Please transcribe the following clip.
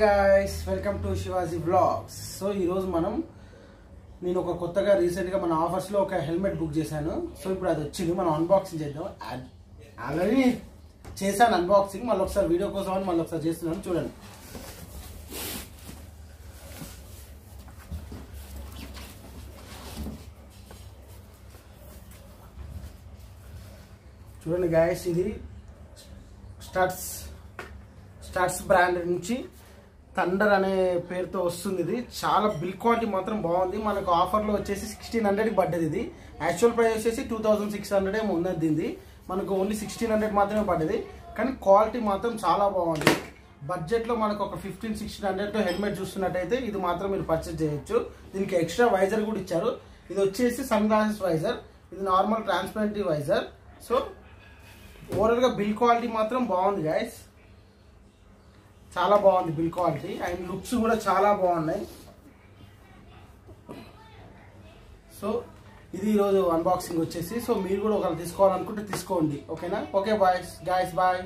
guys, welcome to Shivaji Vlogs. So ఈ రోజు మనం నేను ఒక కొత్తగా రీసెంట్ గా మన ఆఫర్స్ లో ఒక హెల్మెట్ బుక్ చేశాను. సో ఇప్పుడు అది వచ్చింది, మనం అన్బాక్సింగ్ చేద్దాం. ఆల్రెడీ చేశాను అన్బాక్సింగ్, మళ్ళీ ఒకసారి వీడియో కోసం మళ్ళీ ఒకసారి చేస్తున్నాను, చూడండి. చూడండి గాయస్, ఇది స్టార్ట్స్ బ్రాండ్ నుంచి థండర్ అనే పేరుతో వస్తుంది. ఇది చాలా బిల్ క్వాలిటీ మాత్రం బాగుంది. మనకు ఆఫర్లో వచ్చేసి 1600కి పడ్డది. ఇది యాక్చువల్ ప్రైస్ వచ్చేసి 2600 ఏమో ఉన్నది. దీన్ని మనకు ఓన్లీ 1600 మాత్రమే పడ్డది, కానీ క్వాలిటీ మాత్రం చాలా బాగుంది. బడ్జెట్లో మనకు ఒక 1500-1600తో హెల్మెట్ చూస్తున్నట్టయితే ఇది మాత్రం మీరు పర్చేస్ చేయొచ్చు. దీనికి ఎక్స్ట్రా వైజర్ కూడా ఇచ్చారు. ఇది వచ్చేసి సన్ గ్లాసెస్ వైజర్, ఇది నార్మల్ ట్రాన్స్పరెంట్ వైజర్. సో ఓవరాల్గా బిల్ క్వాలిటీ మాత్రం బాగుంది గైస్, చాలా బాగుంది బిల్ క్వాలిటీ. అండ్ లుక్స్ కూడా చాలా బాగున్నాయి. సో ఇది ఈరోజు అన్బాక్సింగ్ వచ్చేసి. సో మీరు కూడా ఒకవేళ తీసుకోవాలనుకుంటే తీసుకోండి, ఓకేనా? Okay boys, guys bye.